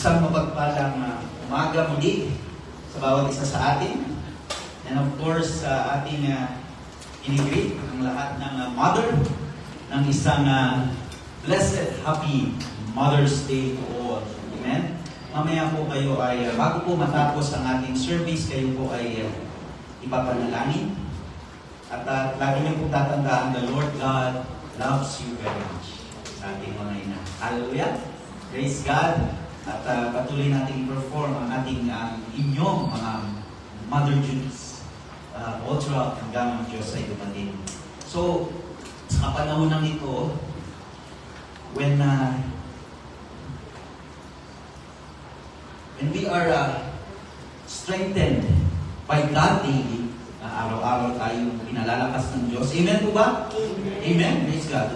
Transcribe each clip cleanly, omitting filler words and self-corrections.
Isang mapagpalang umaga muli sa bawat isa sa atin. And of course, ating inigreet ang lahat ng mother ng isang blessed, happy Mother's Day to all. Amen? Mamaya po kayo ay, bago po matapos ang ating service, kayo po ay ipapanalangin. At lagi niyo po tatandaan, the Lord God loves you very much. Sa ating mga ina. Hallelujah! Praise God! At patuloy natin i-perform ang ating inyong mga mother duties. All throughout hanggang ang Diyos ay dumating. So, sa panahon ng ito, when we are strengthened by God daily, araw-araw tayo pinalalakas ng Diyos. Amen po ba? Amen. Amen. Praise God.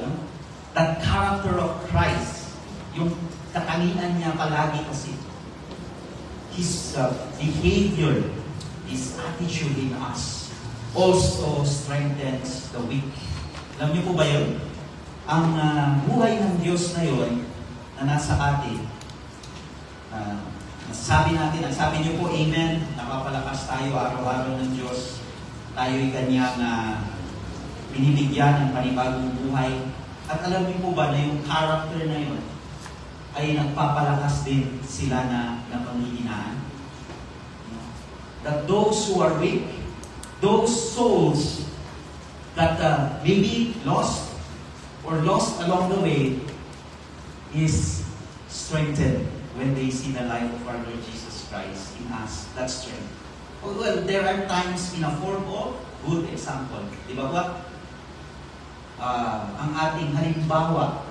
That character of Christ, yung katangian niya palagi kasi, His behavior, His attitude in us also strengthens the weak. Alam niyo po ba yun? Ang buhay ng Diyos na yun na nasa atin, sabi natin, ang sabi niyo po, Amen, napapalakas tayo araw-araw ng Diyos. Tayo'y kanyang binibigyan ng panibagong buhay. At alam niyo po ba na yung character na yun ay nagpapalakas din sila na panghihinaan? That those who are weak, those souls that may be lost or lost along the way, is strengthened when they see the life of our Lord Jesus Christ in us. That strength. Well, there are times in a form of good example. Di ba ba? Ang ating halimbawa,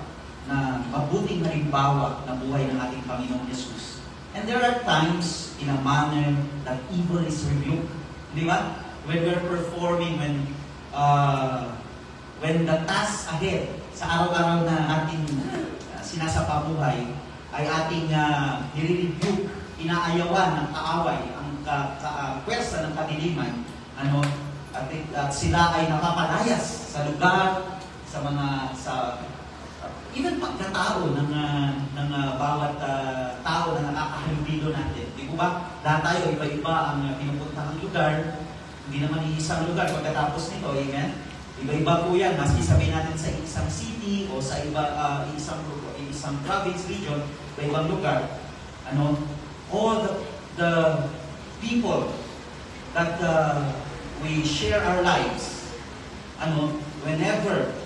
na mabuting halimbawa na buhay ng ating Panginoong Jesus. And there are times in a manner that evil is rebuked. Di ba? When we're performing, when the task ahead sa araw-araw na ating sinasapabuhay ay ating nire-rebuke, inaayawan ng kaaway, ang pwersa ng kadiliman, at sila ay napapalayas sa lugar, sa mga, even pagkatao ng bawat tao na nakakahalubilo natin. Di ba? Lahat tayo, iba-iba ang pinupuntahang lugar. Hindi naman iisang lugar pagkatapos nito, amen? Iba-iba po yan. Maski sabihin natin sa isang city o sa isang province, region, iba-ibang lugar. All the people that we share our lives, whenever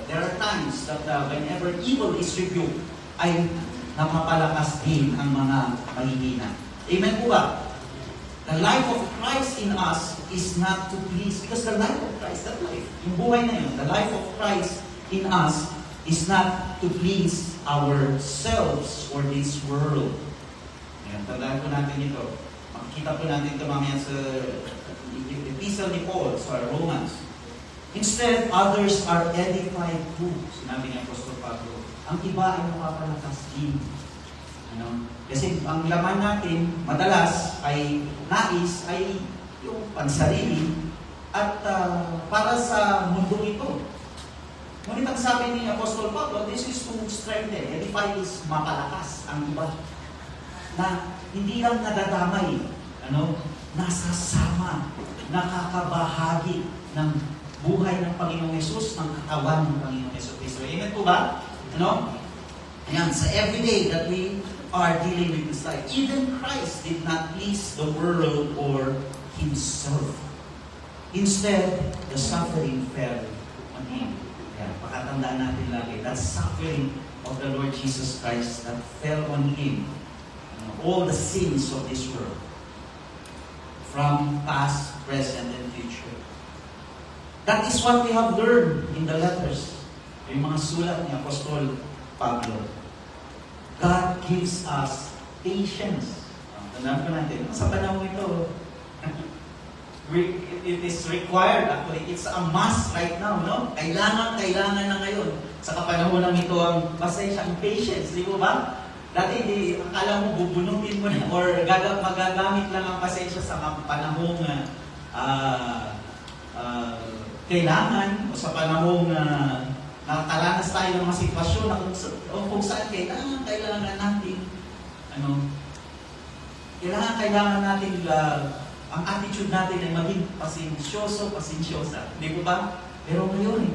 there are times that whenever evil is rebuked, ay napapalakas din ang mga mahihina. Amen po ba? The life of Christ in us is not to please, because the life of Christ, that life, yung buhay na yun, the life of Christ in us is not to please ourselves or this world. Ayan, tandaan po natin ito. Makikita po natin ito mamaya sa epistle ni Paul sa Romans. Instead, others are edified too. Sinabi ni Apostol Pablo, ang iba ay napapalakas din. Kasi ang laman natin, madalas, ay nais, ay yung pansarili, at para sa mundo ito. Ngunit ang sabi ni Apostol Pablo, this is to strengthen. Edify is mapalakas ang iba. Na hindi lang nadadamay, nasasama, nakakabahagi ng buhay ng Panginoong Yesus, ng katawan ng Panginoong Yesus Cristo. Amen po ba? Ayan, sa everyday that we are dealing with this life, even Christ did not please the world or Himself. Instead, the suffering fell on Him. Ayan, pakatandaan natin lagi, that suffering of the Lord Jesus Christ that fell on Him. All the sins of this world, from past, present, and future. That is what we have learned in the letters. Yung mga sulat ni Apostol Pablo. God gives us patience. Tandaan po natin, sa panahon ito, it is required, actually, it's a must right now, no? Kailangan na ngayon. Sa kapanahon ng ito, ang pasensya, ang patience, di ba ba? Dati, akala mo, bubunutin mo na, or magagamit lang ang pasensya sa panahong kailangan, o sa panahong nakakaranas tayo ng mga sitwasyon na kung saan kailangan natin Ano, kailangan natin, ang attitude natin ay maging pasensyosa. Hindi po ba? Pero ngayon,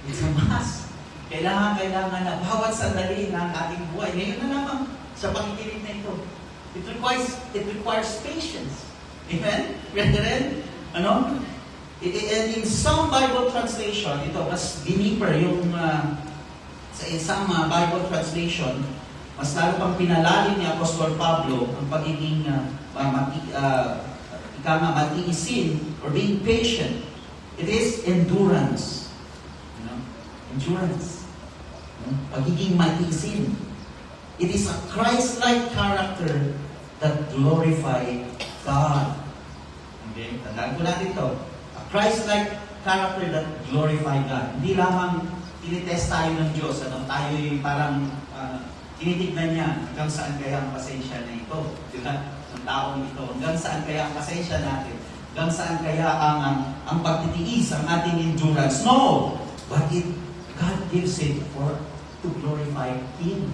it's a must. Kailangan na bawat sandali ng ating buhay. Ngayon na lamang sa pakikinig na ito. It requires patience. Amen? Brethren? Ano? And in some Bible translation, ito, mas deeper yung sa isang Bible translation, mas lalo pang pinalalim ni Apostol Pablo ang pagiging matiisin or being patient. It is endurance. Endurance. Pagiging matiisin. It is a Christ-like character that glorify God. Okay? Tandaan ko natin ito. A Christ-like character that glorify God. Hindi lamang tinitest tayo ng Diyos. Tayo yung parang tinitignan niya hanggang saan kaya ang pasensya na ito. Diba? Ang taong ito. Hanggang saan kaya ang pasensya natin. Hanggang saan kaya ang pagtitiis, ang ating endurance. No! But God gives it to glorify Him.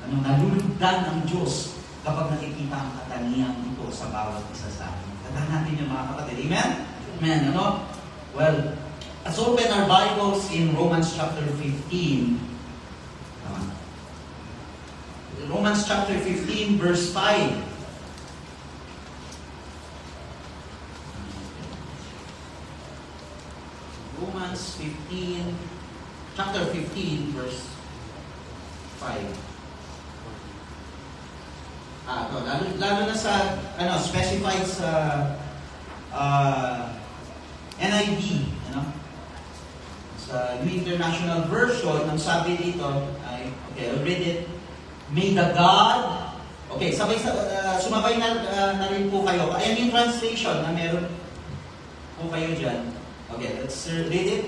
Nalulugdan ang Diyos kapag nakikita ang katangiang ito sa bawat isa sa atin. Tandaan natin yung mga kapatid. Amen? Amen. Well, let's open our Bibles in Romans chapter 15. Romans chapter 15, verse 5. Romans 15, chapter 15, verse 5. Lalo na sa, specified sa NIV, sa New International Version, ang sabi dito, I'll read it. May the God, sumabay na rin po kayo. Ayan yung translation na meron po kayo dyan. Okay, let's read it.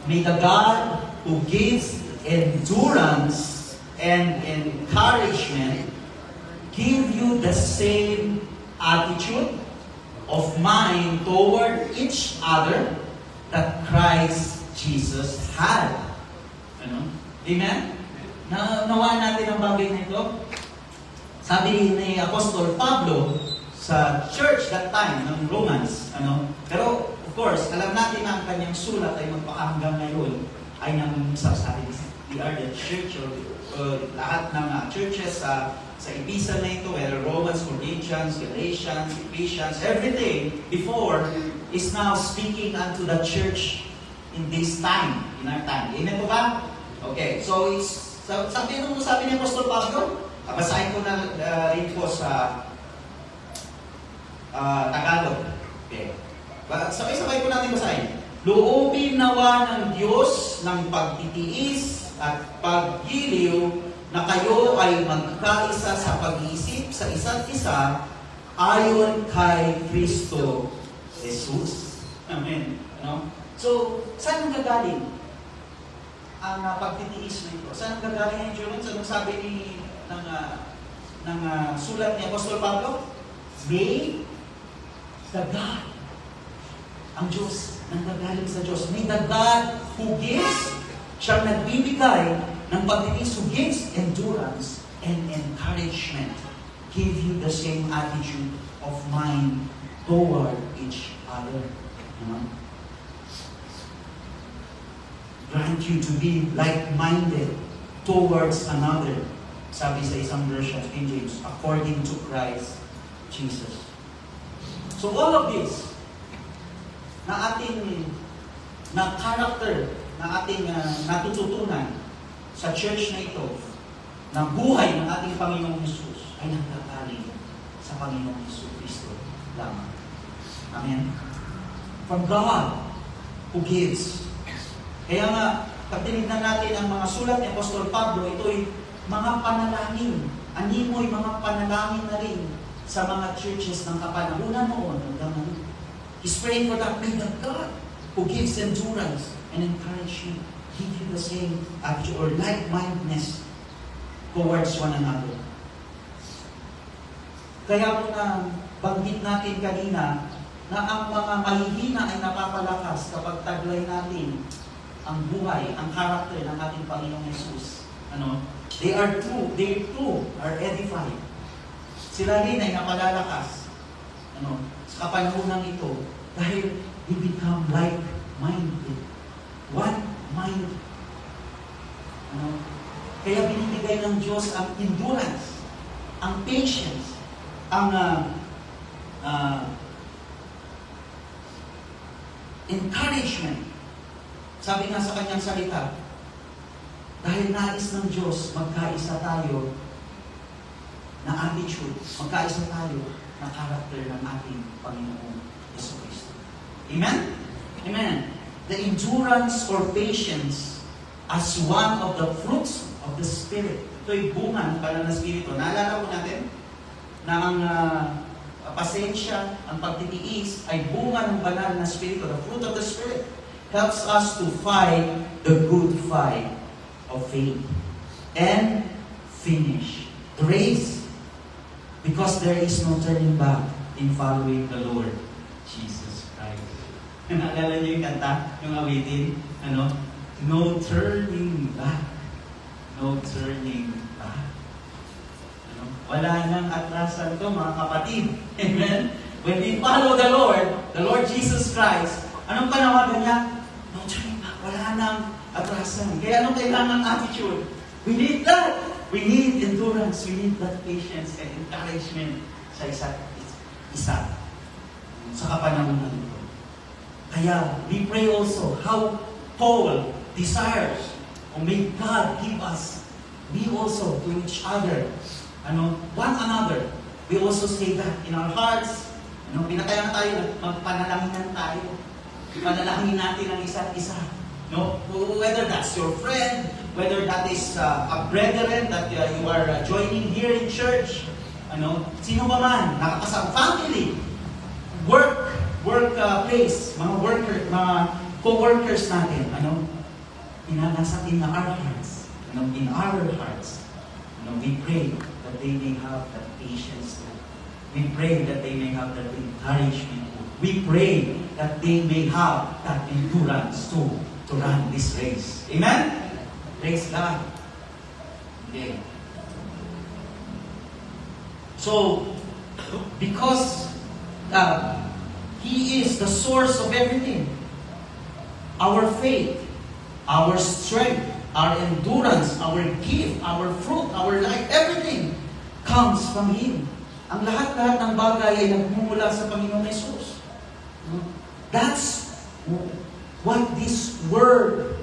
May the God who gives endurance and encouragement give you the same attitude of mind toward each other that Christ Jesus had. Amen? Nawaan natin ang bagay na ito. Sabi ni Apostol Pablo sa church that time ng Romans, pero of course, alam natin na ang kanyang sulat ay magpakahanggang ngayon ay sabi, we are the church of lahat ng churches sa epistle na ito, whether Romans, Corinthians, Galatians, Ephesians, everything before is now speaking unto the church in this time, in our time. Amen po ba? Okay, so sabi ni Apostol Pablo, basahin ko na rin po sa Tagalog. Okay. Sabay-sabay ko natin basahin. Loobin nawa ng Diyos ng pagtitiis at paggiliw na kayo ay magkaisa sa pag-iisip sa isa't isa ayon kay Kristo Jesus. Amen. So, saan ang gagaling ang pagtitiis na ito? Saan ang gagaling ang endurance? Anong sabi ng sulat ni Apostol Pablo? May the God, ang Diyos, nanggagaling sa Diyos. May the God who gives, siyang nagbibigay ng pagtitiis, who gives endurance and encouragement, give you the same attitude of mind toward each other. Grant you to be like-minded towards another. Sabi sa isang version, King James, according to Christ Jesus. So all of this, na character, na ating natututunan sa church na ito, na buhay ng ating Panginoong Jesus, ay nagkakaling sa Panginoong Jesus Kristo lamang. Amen? From God, who gives. Kaya nga, pag tinignan natin ang mga sulat ni Apostol Pablo, ito'y mga panalangin. Animoy mga panalangin na rin sa mga churches ng kapanahunan noon. He's praying for that. May the God who gives endurance and encouragement give you the same attitude or like-mindedness towards one another. Kaya po na banggit natin kanina na ang mga mahihina ay napapalakas kapag taglay natin ang buhay, ang karakter ng ating Panginoong Jesus. They too are edified Sila rin ay napalalakas. Sa kapanahonang ito, dahil we become like-minded. One mind. Kaya binibigay ng Diyos ang endurance, ang patience, ang encouragement. Sabi nga sa kanyang salita, dahil nais ng Diyos, magkaisa tayo na attitude, magkaisa tayo na character ng ating Panginoong Jesucristo. Amen? Amen. The endurance or patience as one of the fruits of the Spirit. Ito'y bunga ng banal na Espiritu. Naalala po natin na ang pasensya, ang pagtitiis ay bunga ng banal na Espiritu. The fruit of the Spirit helps us to fight the good fight of faith and finish the race, because there is no turning back in following the Lord Jesus Christ. Naalala niyo yung kanta, yung awitin? No turning back. No turning back. Wala nang atrasan to, mga kapatid. Amen? When we follow the Lord Jesus Christ, anong panawagan niya? No turning back. Wala nang atrasan. Kaya anong kailangan attitude? We need that. We need endurance. We need that patience and encouragement sa isa't isa. Sa kapanahon na ito. Kaya, we pray also how Paul desires, or may God give us, we also to each other, one another. We also say that in our hearts. Pinakaya na tayo, magpanalahinan tayo. Panalangin natin ang isa't isa. Whether that's your friend, whether that is a brethren that you are joining here in church, sino ba man, nakakasama, family, workplace, mga co-workers natin, nasa in our hearts, in our hearts, we pray that they may have that patience. We pray that they may have that encouragement. We pray that they may have that endurance to run this race. Amen? Praise God. Okay. So, because He is the source of everything, our faith, our strength, our endurance, our gift, our fruit, our life, everything comes from Him. Ang lahat-lahat ng bagay ay nagmumula sa Panginoong Jesus. That's what this Word,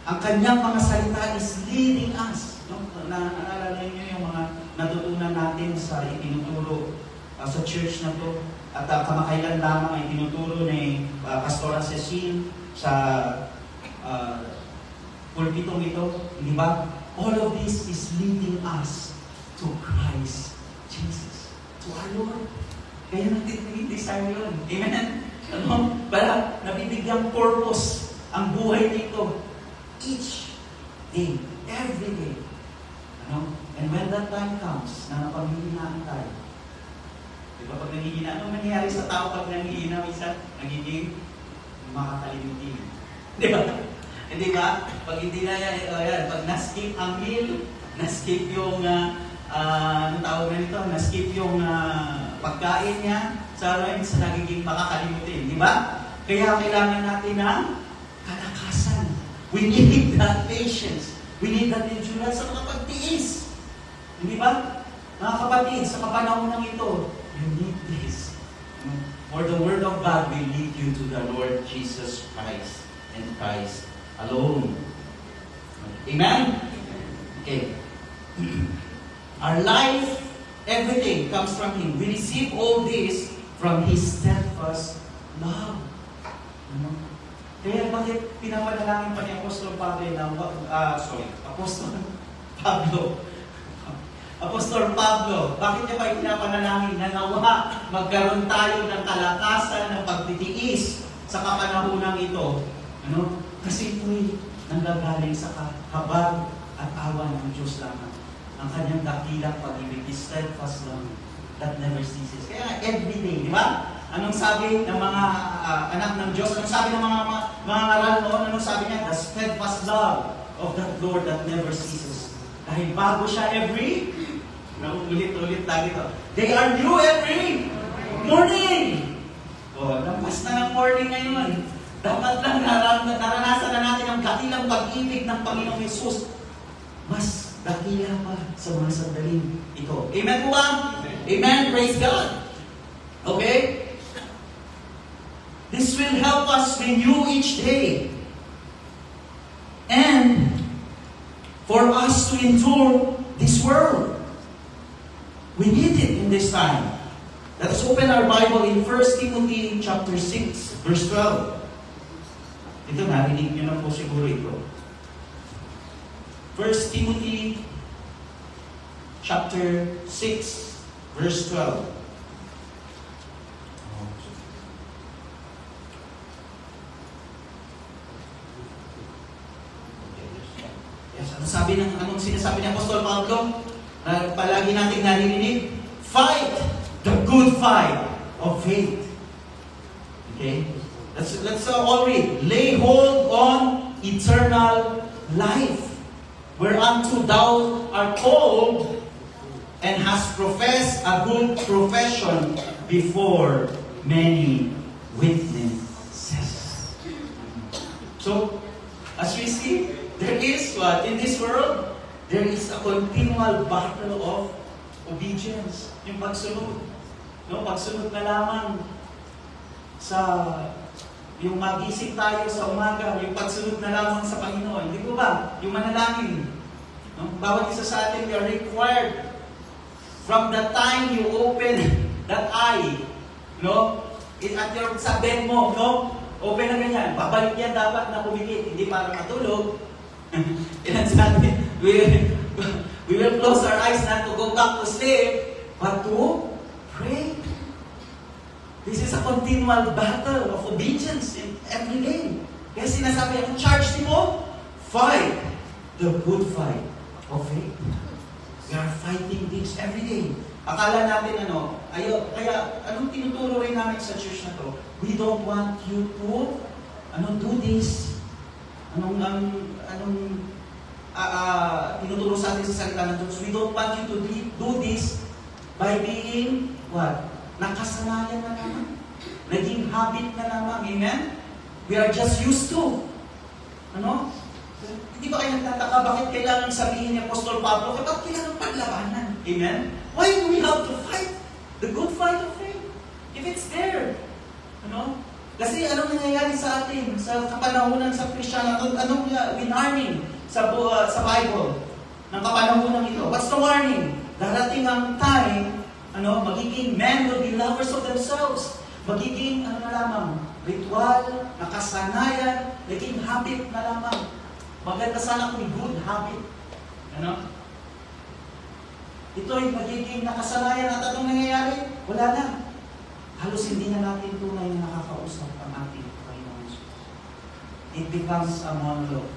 ang kanyang mga salita is leading us. Naalala niyo yung mga natutunan natin sa itinuturo sa church na to. At kamakailan lamang ay tinuturo ni Pastora Cecile sa pulpitong ito. Di ba? All of this is leading us to Christ Jesus, to our Lord. Kaya natin desire yun. Amen? Para nabibigyang purpose ang buhay nito. Each day, every day. And when that time comes, na napanghihinaan tayo. Diba pag nanghihina, anong nangyayari sa tao pag nanghihina? Isa, nagiging makakalimutin. Diba? Hindi ba? Pag hindi na yan, pag na-skip ang meal, na-skip yung, anong tawag na nito? Na-skip yung pagkain niya, sa nagiging makakalimutin. Di ba? Kaya kailangan natin ng kalakasan. We need that patience. We need that endurance sa mga pagtiis. Di ba? Mga kapatid, sa kapanahon ng ito, you need this. For the Word of God will lead you to the Lord Jesus Christ and Christ alone. Amen? Okay. Our life, everything comes from Him. We receive all this from His steadfast love. Kaya bakit pinapanalangin pa ni Apostol Pablo Apostol Pablo, bakit niya pa pinapanalangin na nawa magkaroon tayo ng kalakasan ng pagtitiis sa kapanahonang ito? Kasi ito'y nanggagaling sa habag at awa ng Diyos lamang. Ang kanyang dakilang pag-ibig, His steadfast love that never ceases. Kaya every day, di ba? Anong sabi ng mga anak ng Diyos? Anong sabi ng mga ngaral noon? Anong sabi niya? The steadfast love of that Lord that never ceases. Dahil bago siya every Nauulit-ulit lagi to. They are new every morning. Oh, lampas na ng morning ngayon. Dapat lang naranasan na natin ang dakilang pag-ibig ng Panginoong Yesus. Mas dakila pa sa mga sandaling ito. Amen po ba? Amen. Praise God. Okay? This will help us renew each day. And for us to endure this world. We need it in this time. Let us open our Bible in 1 Timothy chapter 6, verse 12. Ito, narinig nyo na po siguro ito. 1 Timothy chapter 6, verse 12. Yes, anong sinasabi ng Apostol Pablo? Palagi nating naririnig, fight the good fight of faith. Okay? Let's all read. Lay hold on eternal life, whereunto thou art called, and hast professed a good profession before many witnesses. So, as we see, there is what? In this world, there is a continual battle of obedience. Yung pagsunod. No? Pagsunod na lamang sa yung magising tayo sa umaga, yung pagsunod na lamang sa Panginoon. Hindi ko ba? Yung manalangin. No? Bawat isa sa atin, we are required from the time you open that eye, no? Sa bed mo, no? Open na ganyan. Babalik yan dapat na pumikit. Hindi para matulog. Ilan sa atin, we will close our eyes not to go back to sleep, but to pray. This is a continual battle of obedience in every day. Kaya sinasabi, ang charge mo, fight the good fight of faith. We are fighting this every day. Akala natin kaya anong tinuturo rin namin sa church na to? We don't want you to do this. Tinuturo sa atin sa salita ng Diyos. We don't want you to do this by being, what? Nakasanayan na naman. Naging habit na naman. Amen? We are just used to. Hindi ba kayo nagtataka bakit kailangan sabihin ni Apostol Pablo, bakit kailangan paglabanan? Amen? Why do we have to fight the good fight of faith? If it's there. Kasi anong nangyayari sa atin, sa kapanahunan sa Kristiyano, anong winarning sa Bible ng kapanahunan ito? What's the warning? Darating ang time, magiging men will be lovers of themselves. Magiging, ritual, nakasanayan, naging habit na lamang. Maganda sana kung good habit. Ito ay magiging nakasanayan at anong nangyayari? Wala na. Halos hindi na natin tunay na nakakausap ang ating Panginoon Jesus. It becomes a monologue.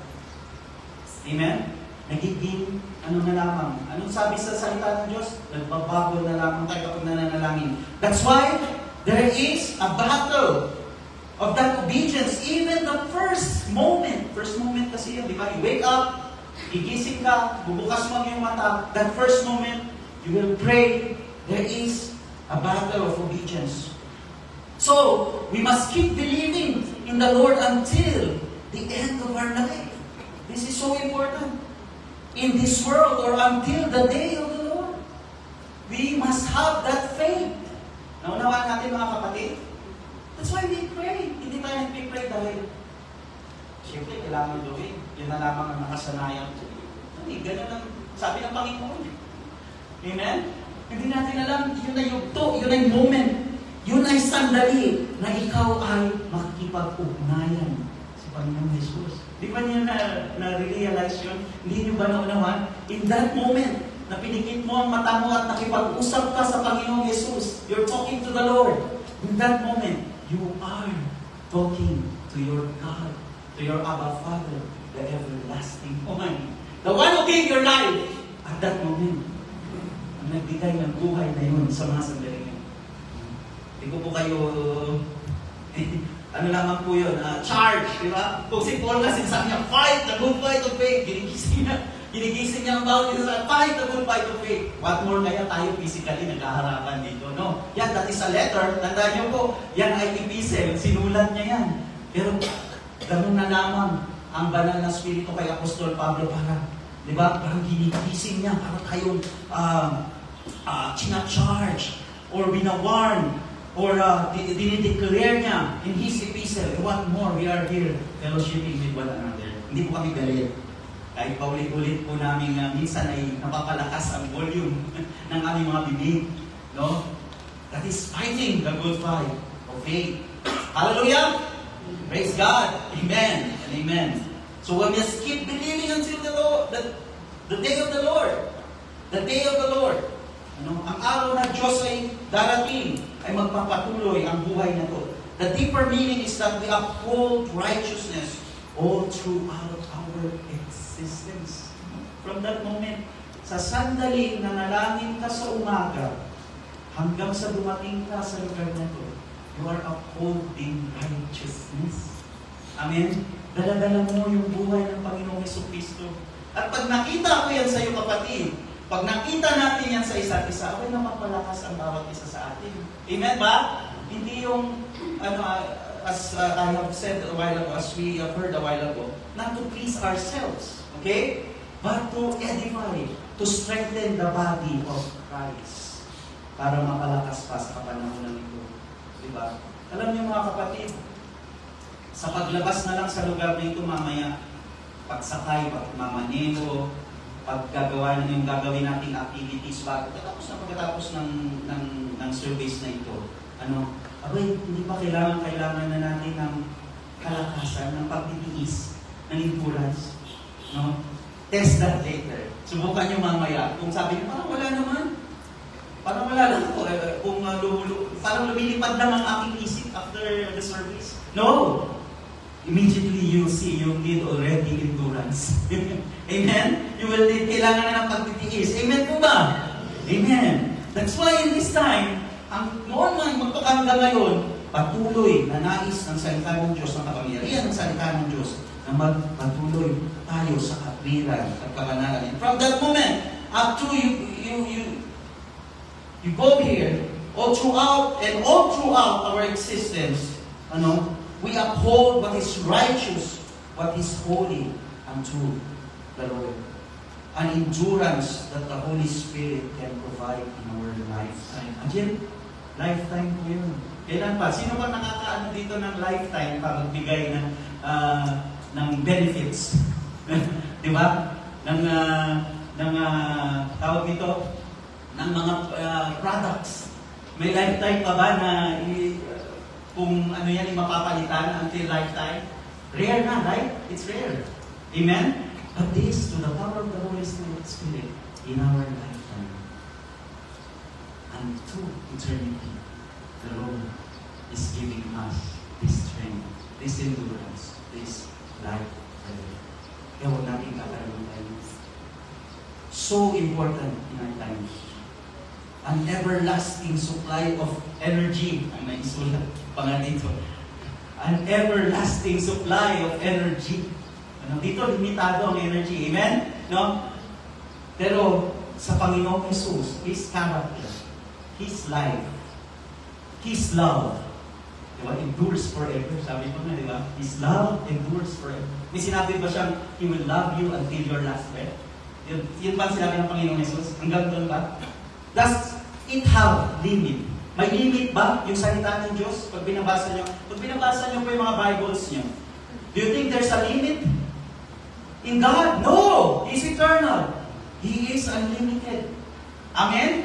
Amen? Nagiging na lamang. Anong sabi sa salita ng Diyos? Nagbabago na lamang tayo kapag nananalangin. That's why there is a battle of that obedience. Even the first moment kasi yun, di ba? You wake up, gigising ka, bubukas mo ang iyong mata, that first moment, you will pray, there is a battle of obedience. So, we must keep believing in the Lord until the end of our life. This is so important. In this world or until the day of the Lord. We must have that faith. Naunawaan natin mga kapatid? That's why we pray. Hindi tayo nagpipray dahil siyempre kailangan gawin. Yun na lamang ang nakasanayan. Ganun ang sabi ng Panginoon. Amen? Hindi natin alam, yun ay yugto, yun ay moment, yun ay sandali na ikaw ay makikipag-ugnayan sa Panginoon Jesus. Di ba niyo na-realize yun? Hindi niyo ba naunawan? In that moment, na pinikit mo ang mata mo at nakipag-usap ka sa Panginoong Jesus, you're talking to the Lord. In that moment, you are talking to your God, to your Abba Father, the everlasting one. The one who gave your life at that moment. Ang nagbigay ng buhay na yun sa mga sandali ngayon. Hindi ko po kayo, lamang po yun, charge, di ba? Kung si Paul kasi sabi niya, fight the good fight of faith. Ginigising niya. Ginigising niya ang bawat isa, fight the good fight of faith. What more kaya tayo physically nagkaharapan dito, no? Yan, that is a letter. Tandaan niyo po, yan ay epistle. Sinulat niya yan. Pero, ganun na lamang ang banal na spirito kay Apostol Pablo para, di ba, parang ginigising niya, para tayong charge or binawarn, or dinideclare niya in his epistle. What more, we are here fellowshipping with one another. Hindi po kami galit. Kahit paulit-ulit po namin minsan ay napapalakas ang volume ng aming mga bibig. No? That is fighting the good fight of faith. Hallelujah! Praise God! Amen and amen. So we must keep believing until the day of the Lord. The day of the Lord. Ano? Ang araw ng Diyos ay darating, ay magpapatuloy ang buhay na to. The deeper meaning is that we uphold righteousness all throughout our existence. From that moment, sa sandaling nanalangin ka sa umaga, hanggang sa dumating ka sa lugar na to, you are upholding righteousness. Amen? Dala-dala mo yung buhay ng Panginoong Jesucristo. At pag nakita ko yan sa iyo, kapatid, pag nakita natin yan sa isa't isa, okay na mapalakas ang bawat isa sa atin. Amen ba? Hindi yung, as I have said a while ago, as we have heard a while ago, not to please ourselves, okay? But to edify, to strengthen the body of Christ. Para mapalakas pa sa kapanahonan nito. Diba? Alam niyo mga kapatid, sa paglabas na lang sa lugar na ito mamaya, pagsakay, pagmamaneho, paggagawa na yung gagawin nating activities pagkatapos ng service na ito. Hindi ba kailangan na natin ng kalakasan, ng pagtitiis, ng endurance? No? Test that later. Subukan nyo mamaya. Kung sabi nyo, parang wala naman. Parang wala lang po. Parang lumilipad lang ang aking isip after the service. No! Immediately you'll see you need already endurance. Amen? You will need, kailangan na ng pagtitiis. Amen po ba? Amen. That's why in this time, noon man magpakanda ngayon, patuloy na nais ng salita ng Diyos, ng kapangyarihan ng salita ng Diyos, na magpatuloy tayo sa katwiran at kabanalan. And from that moment, up to you go here, all throughout our existence, we uphold what is righteous, what is holy unto the Lord. An endurance that the Holy Spirit can provide in our lifetime. Again, lifetime po yun. Kailan pa? Sino ba nakakaano dito ng lifetime para magbigay ng benefits? Di ba? Tawag nito, ng mga products. May lifetime pa ba na kung ano yan mapapalitan until lifetime? Rare na, right? It's rare. Amen? But this, to the power of the Holy Spirit in our lifetime and to eternity, the Lord is giving us this strength, this endurance, this life. Kaya huwag natin kakalimutan. So important in our times. An everlasting supply of energy. Ang naisulat pa nga dito. An everlasting supply of energy. Dito, limitado ang energy. Amen? No? Pero sa Panginoong Jesus, His character, His life, His love, diba? Endures forever. Sabi ko na, diba? His love endures forever. May sinabi ba siyang, He will love you until your last breath? Yun ba sinabi ng Panginoong Jesus? Hanggang doon ba? Does it have limit? May limit ba yung salita ng Diyos? Pag binabasa nyo po yung mga Bibles nyo, do you think there's a limit? In God? No! He's eternal. He is unlimited. Amen?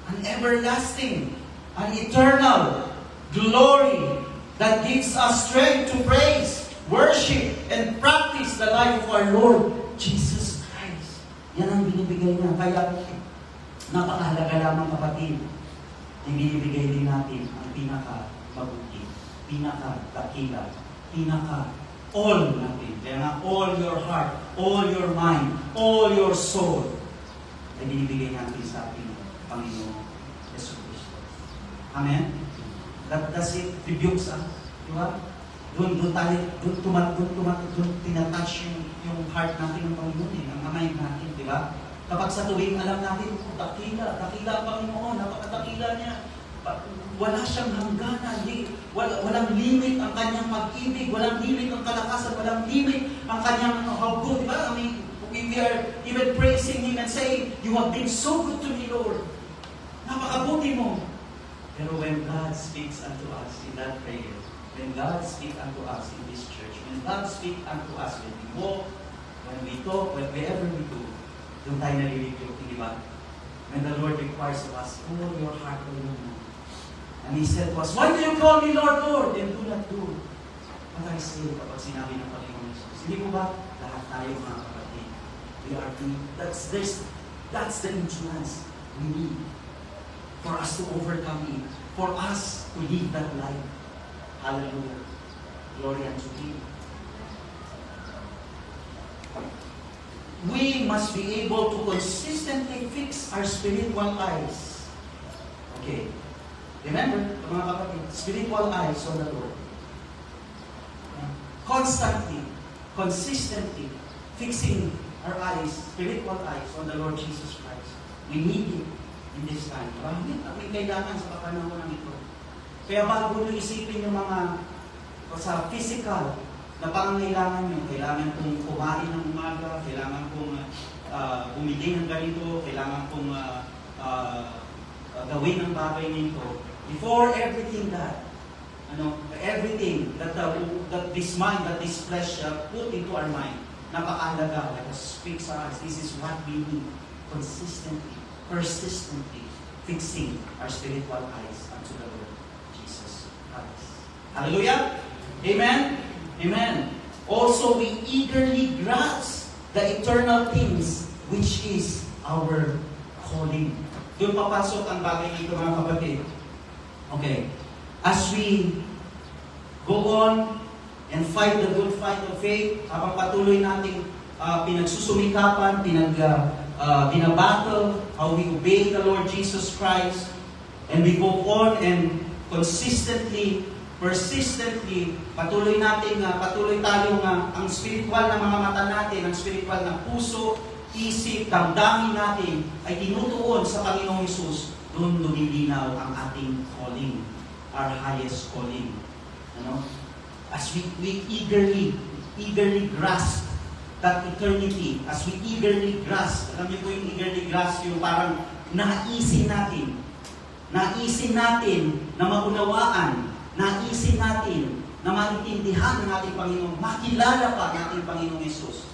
An everlasting, an eternal glory that gives us strength to praise, worship, and practice the life of our Lord Jesus Christ. Yan ang binibigay niya. Kaya napakahalaga lamang kapatid. Ibinibigay din natin ang pinaka-mabuti, pinaka-dakila, all natin. Kaya nga, all your heart, all your mind, all your soul, ay binibigay natin sa ating Panginoon Jesucristo. Amen? Does it rebukes us? Diba? doon tinatouch yung heart natin ng Panginoon, ang mind natin, di ba? Kapag sa tuwing alam natin, dakila ang Panginoon, napakadakila niya. Wala siyang hangganan, walang limit ang kanyang pag-ibig, walang limit ang kalakasan, walang limit ang kanyang how good, di ba? I mean, we are even praising Him and saying, "You have been so good to me, Lord." Napakabuti mo. Pero when God speaks unto us in that prayer, when God speaks unto us in this church, when God speaks unto us when we walk, when we talk, wherever we do, doon tayo nalilito, di ba? When the Lord requires of us, all your heart, all your mind. And He said to us, "Why do you call me Lord, Lord?" And do not do what I say kapag sinabi ng Panginoon Jesus. Hindi mo ba? Lahat tayo mga kapatid. We are doing, that's the insurance we need for us to overcome it, for us to live that life. Hallelujah. Glory unto Him. We must be able to consistently fix our spiritual eyes. Okay. Remember, mga kapatid, spiritual eyes on the Lord. Constantly, consistently fixing our eyes, spiritual eyes on the Lord Jesus Christ. We need it in this time. Bakit? May kailangan sa kapanahon ng ito. Kaya bago nyo isipin yung mga sa physical na pangangailangan nyo, kailangan kong kumain ng umaga, kailangan kong bumili ng ganito, kailangan kong gawin ng bagay nito. Before everything that, everything that this mind, that this flesh put into our mind, napakahalaga. Let us fix our eyes. This is what we need. Consistently, persistently fixing our spiritual eyes unto the Lord Jesus Christ. Hallelujah! Amen? Amen. Also, we eagerly grasp the eternal things which is our calling. Doon papasok ang bagay dito, mga kapatid. Okay. As we go on and fight the good fight of faith, habang patuloy nating pinagsusumikapan, binabattle, how we obey the Lord Jesus Christ, and we go on and consistently, persistently, patuloy tayong ang spiritual na mga mata natin, ang spiritual na puso, isip, damdamin natin ay tinutuon sa Panginoong Hesus. Doon lumilinaw ang ating calling, our highest calling. As we eagerly grasp that eternity, as we eagerly grasp, alam niyo po yung eagerly grasp, yung parang naisin natin na maunawaan, naisin natin na maintindihan ng ating Panginoon, makilala pa ng ating Panginoong Hesus.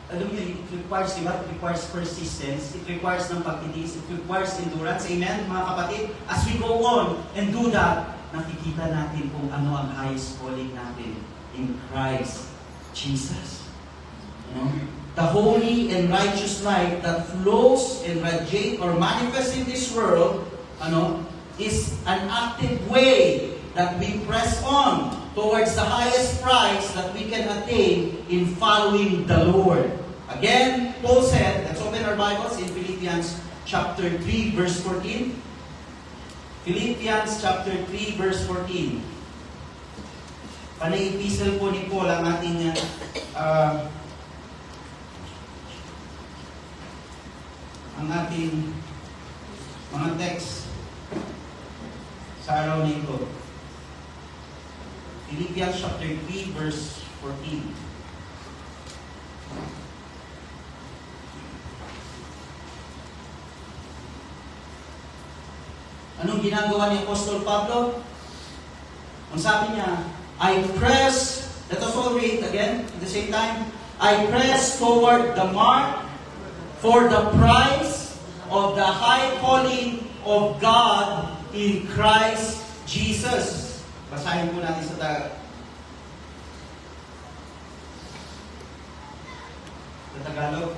Alam niyo, it requires, diba? It requires persistence, it requires ng pagtitiis, it requires endurance. Amen, mga kapatid? As we go on and do that, nakikita natin kung ano ang highest calling natin in Christ Jesus. The holy and righteous life that flows and radiates or manifests in this world, is an active way that we press on towards the highest prize that we can attain in following the Lord. Again, Paul said, let's open our Bibles in Philippians chapter 3, verse 14. Philippians chapter 3, verse 14. Panay-epistle po ni Paul ang ating mga text sa araw na ito. Philippians chapter 3, verse 14. Anong ginagawa ni Apostol Pablo? Ang sabi niya, I press, let us all read again at the same time. I press toward the mark for the prize of the high calling of God in Christ Jesus. Basahin po natin sa Tagalog.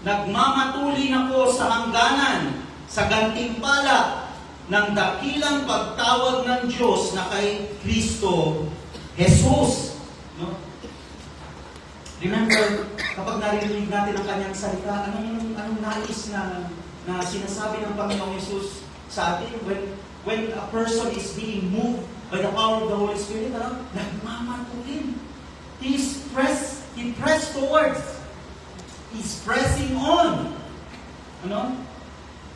Nagmamatulin ako sa hangganan, sa gantimpala ng dakilang pagtawag ng Diyos na kay Kristo Jesus. Remember, kapag narinig natin ang kanyang salita, anong nais na sinasabi ng Panginoong Jesus sa atin? When a person is being moved by the power of the Holy Spirit, nagmamatulin. He pressed towards. He's pressing on.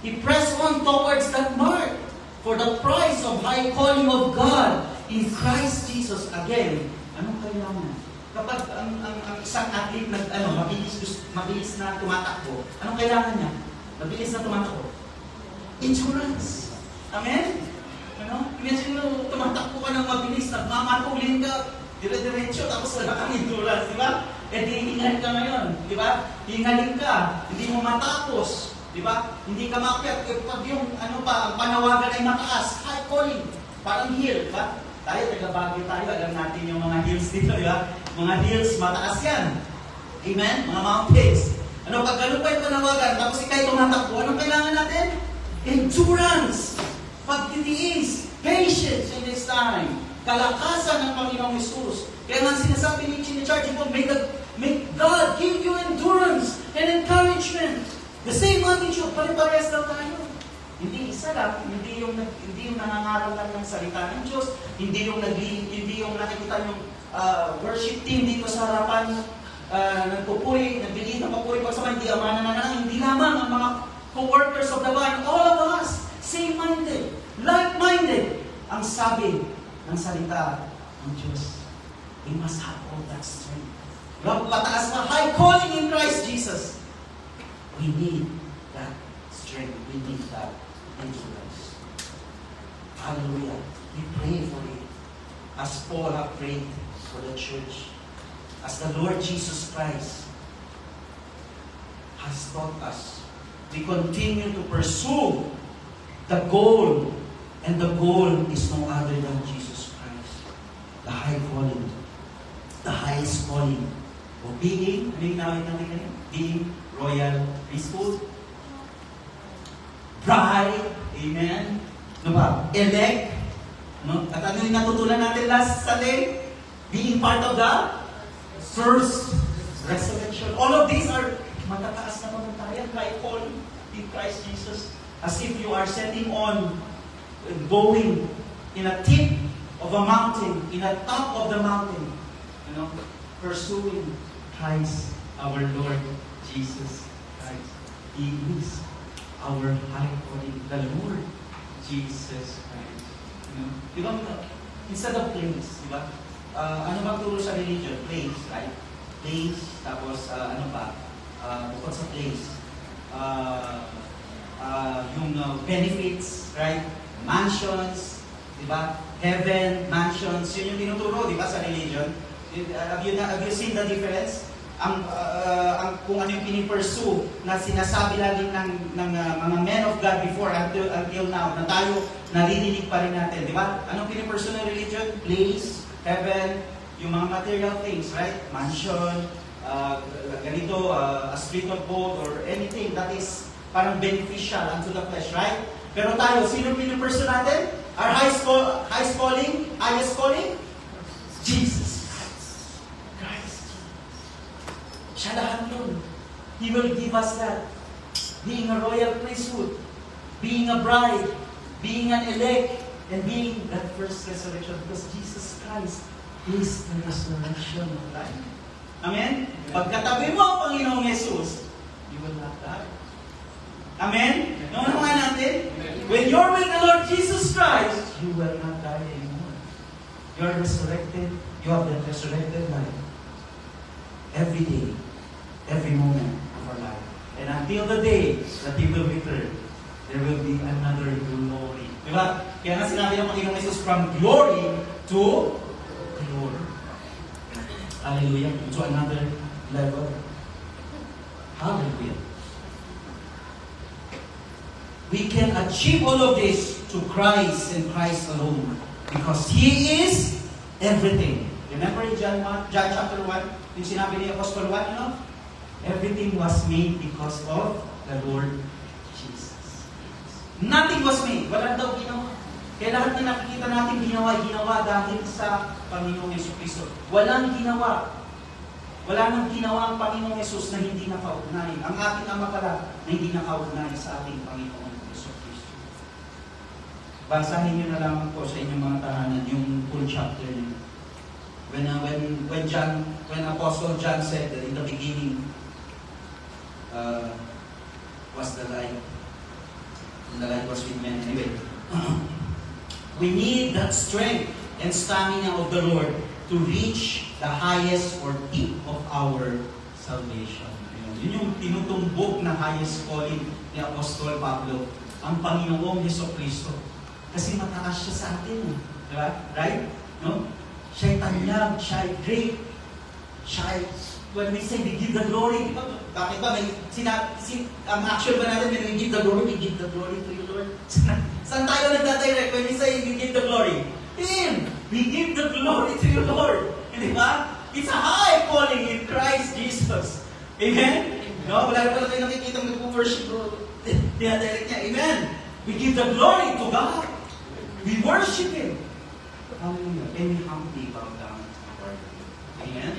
He pressed on towards that mark for the prize of high calling of God in Christ Jesus. Again, anong kailangan? Kapag ang isang athlete mabilis na tumatakbo, anong kailangan niya? Mabilis na tumatakbo. Endurance. Amen? Imagine mo, tumatakbo ka ng mabilis, nagmamatulin ka, dire-diretso, tapos wala kang endurance, di ba? Eh di hingal ka ngayon, di ba? Hingalin ka, hindi mo matapos, di ba? Hindi ka maakyat, pag yung ang panawagan ay mataas, high calling, parang hill, di ba? Tayo, taga-Baguio tayo, alam natin yung mga hills dito, di ba? Mga hills, mataas yan. Amen? Mga mountains. Pag ganun pa yung panawagan, tapos ikay tumatakbo, anong kailangan natin? Endurance, pagtitiis, patience in this time, kalakasan ng Panginoong Hesus. Kaya nga sinasabi ni Charge mo, may God give you endurance and encouragement. The same attitude, pare-pares lang tayo. Hindi isa lang, hindi yung nangangaral lang ng salita ng Diyos, hindi yung nakikita yung worship team dito sa harapan, nagpupuri, nagbigay ng papuri pagsama, hindi hindi lamang ang mga co-workers of the vine, all of us, same-minded, like-minded, ang sabi ng salita ng Diyos. We must have all that strength. Pataas na high calling in Christ Jesus. We need that strength. We need that endurance. Hallelujah. We pray for it. As Paul have prayed for the church. As the Lord Jesus Christ has taught us. We continue to pursue the goal. And the goal is no other than Jesus Christ. The high calling. The highest calling. O being, being royal priesthood. Bride. Amen. Elect. At ano yung natutunan natin last Sunday? Being part of the first resurrection. All of these are matataas na pamantayan. High calling in Christ Jesus. As if you are setting on, going in a tip of a mountain, in a top of the mountain, pursuing Christ, our Lord Jesus Christ. He is our high calling, the Lord Jesus Christ. Di ba, instead of place, di ba? Ano bang turo sa religion? Place, right? Place, tapos bukod sa place, yung benefits, right? Mansions, di ba? Heaven, mansions, yun yung tinuturo, di ba, sa religion? Have you seen the difference? Kung ano yung pinipursue na sinasabi lagi ng mga men of God before until now, na tayo naririnig pa rin natin, di ba? Anong pinipursue ng religion? Place, heaven, yung mga material things, right? Mansion, ganito, a street of gold, or anything that is parang beneficial unto the flesh, right? Pero tayo, sino pinipursue natin? Our highest calling? Jesus Christ. Siya lahat yun. He will give us that. Being a royal priesthood, being a bride, being an elect, and being that first resurrection. Because Jesus Christ is the resurrection of life. Amen? Pagkatabi mo ang Panginoong Jesus, you will not die. Amen? Noon nga natin, when you're with the Lord Jesus Christ, you will not die anymore. You're resurrected. You have that resurrected life. Every day, every moment of our life. And until the day that He will return, there will be another glory. Diba? Kaya nga sinabi ng Panginoong Jesus, from glory to glory. Hallelujah. To another level. Hallelujah. We can achieve all of this to Christ and Christ alone. Because He is everything. Remember in John chapter 1, yung sinabi ni Apostle 1, everything was made because of the Lord Jesus. Nothing was made. Walang daw ginawa. Kaya lahat na nakikita natin ginawa dahil sa Panginoong Jesucristo. Walang ginawa. Wala nang ginawa ang Panginoong Jesus na hindi nakaugnay. Ang ating Ama pala na hindi nakaugnay sa ating Panginoong Jesucristo. Basahin niyo na lamang po sa inyong mga tahanan yung full chapter niyo. When Apostle John said that in the beginning was the light, and the light was with men. Anyway, we need that strength and stamina of the Lord to reach the highest or peak of our salvation. Yun yung tinutumbok na highest calling ni Apostol Pablo, ang Panginoong Jesucristo. Kasi mataas siya sa atin. Diba? Right? No? Siya'y tanyag, siya'y great, siya'y, when we say we give the glory, bakit ba? Ang action ba natin, when we give the glory to you, Lord. Saan tayo nagdadirect when we say we give the glory? Him! We give the glory to you, Lord. Hindi ba? It's a high calling in Christ Jesus. Amen? No? Wala na tayo nakikita mag-worship, bro. Dinadirect niya. Amen? We give the glory to God. We worship Him. Hallelujah. And we humbly bow down before Him. Amen?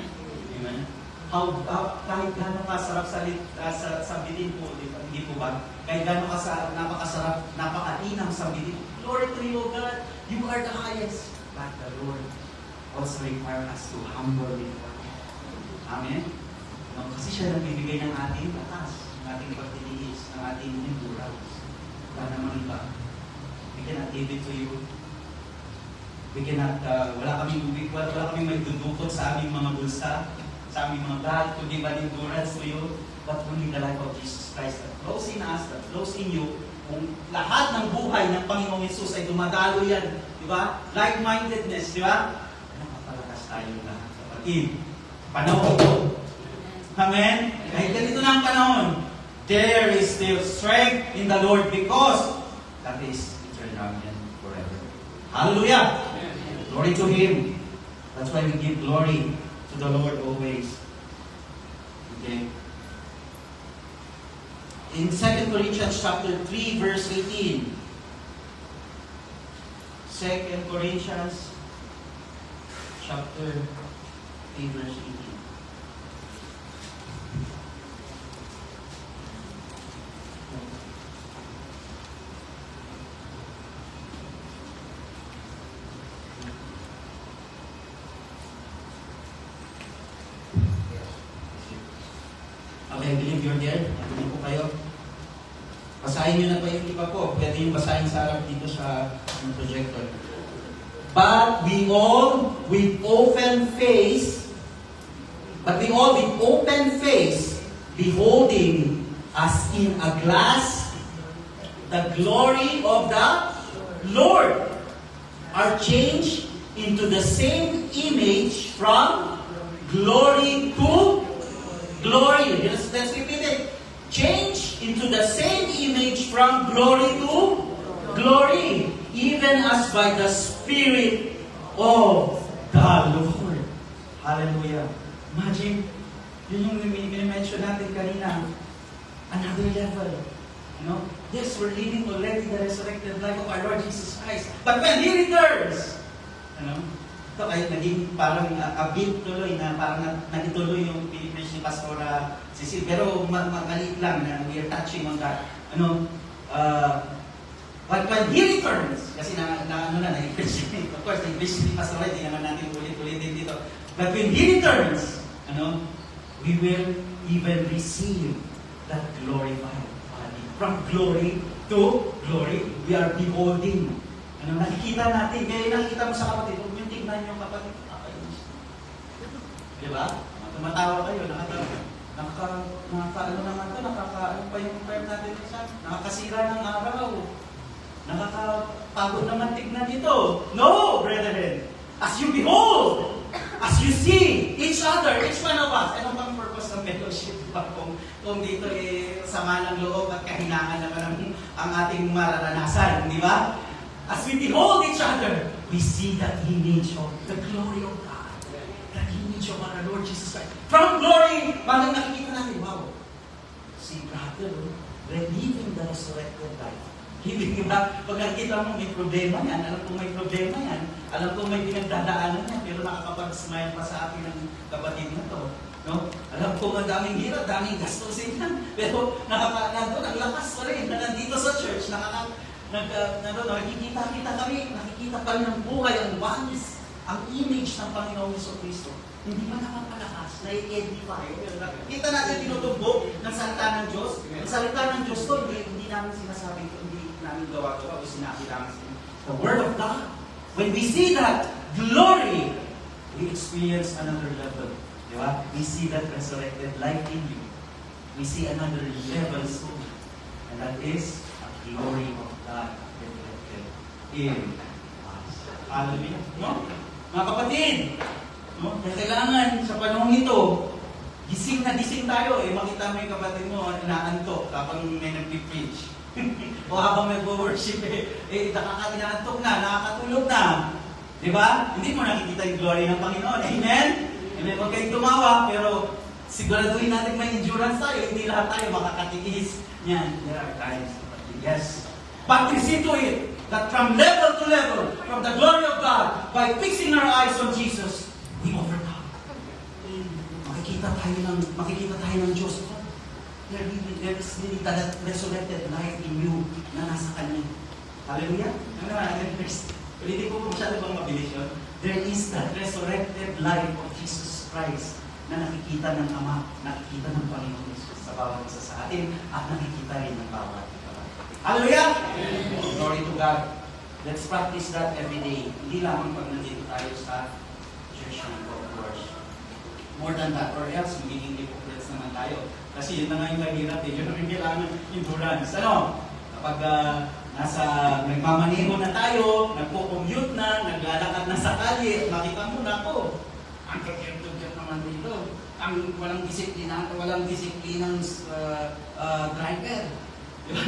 Amen? Kahit gano'n kasarap sambitin po, hindi po ba? Kahit gano'n napakasarap, napakainang sambitin. Glory to you, O God. You are the highest. But the Lord also requires us to humble before Him. Amen? No, kasi siya nagbibigay ng ating lakas, ng ating pagtitiis, ng ating endurance. Wala namang iba. We cannot give it to you. We cannot, wala kaming may dudukot sa aming mga bulsa, sa aming mga bag, to give an endurance to you, but only the life of Jesus Christ that flows in us, that flows in you. Kung lahat ng buhay ng Panginoong Yesus ay dumadalo yan, di ba? Like-mindedness, di ba? Nakapalakas tayo lahat, kapatid. Panahon ko. Amen? Kahit ganito na ang panahon, there is still strength in the Lord because that is eternal and forever. Hallelujah! Glory to Him. That's why we give glory to the Lord always. Okay? In 2 Corinthians chapter 3, verse 18. 2 Corinthians chapter 3, verse 18. Okay, I believe you're there. Hindi po kayo. Basahin nyo na pa yung iba po. Pwede yung basahin sa harap dito sa projector. But we all with open face, beholding as in a glass the glory of the Lord, are changed into the same image from glory to glory. Let's repeat it. Change into the same image from glory to glory, even as by the Spirit of the Lord. Hallelujah. Imagine, yun yung mention natin kanina. Another level. You know? Yes, we're living already the resurrected life of our Lord Jesus Christ. But when He returns, ito kahit naging parang a bit tuloy na parang nagituloy yung Pilipinas ni Pastora Cecil. Pero maliit lang na we are touching on that. But when He returns, kasi na-preach of course, na-preach ni Pastora, hindi naman natin ulit-ulitin dito. But when He returns, we will even receive that glorified body. From glory to glory, we are beholding. Nakikita natin, kaya nakikita mo sa kapatid, huwag yung tignan yung kapatid, diba? Tumatawa kayo, nakakaano pa yung prayer natin minsan, nakakasira ng araw, nakakapagod naman tignan dito. No, brethren! As you behold, as you see each other, each one of us, ano bang purpose ng fellowship? Kung dito sama ng loob at kahinaan naman ang ating mararanasan, di ba? As we behold each other, we see that image of the glory of God. That image of our Lord Jesus Christ. From glory, parang nakikita natin, wow, si brother, reliving the resurrected life. Hindi ba? Pag nakikita mo may problema yan, alam kong may problema yan, alam kong may pinagdadaanan yan, pero nakakapag-smile pa sa akin ng kapatid na to. No? Alam kong ang daming hirap, daming gastusin yan, pero nandun ang lakas pa rin na nandito sa church, nakikita kami, nakikita pa rin ang buhay, ang oneness, ang image ng Panginoong Jesucristo. Hindi pa napapalakas, na-edify. Kita natin tinutumbok ng salita ng Diyos. Ang salita ng Diyos to, hindi namin sinasabi ko, hindi namin gawa-gawa o sinabi namin. The Word of God. When we see that glory, we experience another level. Di ba? We see that resurrected life in you. We see another level soon. And that is the glory of God reflected in us. Hallelujah. No? Mga kapatid, no? Kailangan sa panahon ito, gising na gising tayo. Makita mo yung kapatid mo, inaantok kapag may nag-preach. O habang may worship, nakakainantok na, nakakatulog na. Diba? Hindi mo nakikita yung glory ng Panginoon. Amen? Amen. Huwag kayong tumawa, pero siguraduhin natin may endurance tayo. Hindi lahat tayo makakatiis. Yan. There are times. Yes. But we see to it that from level to level, from the glory of God, by fixing our eyes on Jesus, we overcome. Makikita tayo ng Diyos. There is really that resurrected life in you na nasa Kanya. Hallelujah? Ano naman? Ulitin ko kung masyado bang mabilis yun. There is that resurrected life of Jesus Christ na nakikita ng Ama, nakikita ng Panginoon Jesus sa bawat isa sa atin, at nakikita rin ng bawat isa. Hallelujah! Glory to God. Let's practice that every day. Hindi lamang pag nandito tayo sa church ng God. More than that, or else magiging hypocrites naman tayo. Kasi yun na nga yung mahirap eh. Yun ang kailangan ng endurance. Ano? Kapag nagmamaneho na tayo, nagpo-commute na, naglalakad na sa kalye, makita mo na ako. Ang kakirtog-kirtog naman dito. Ang walang disiplinang driver. Diba?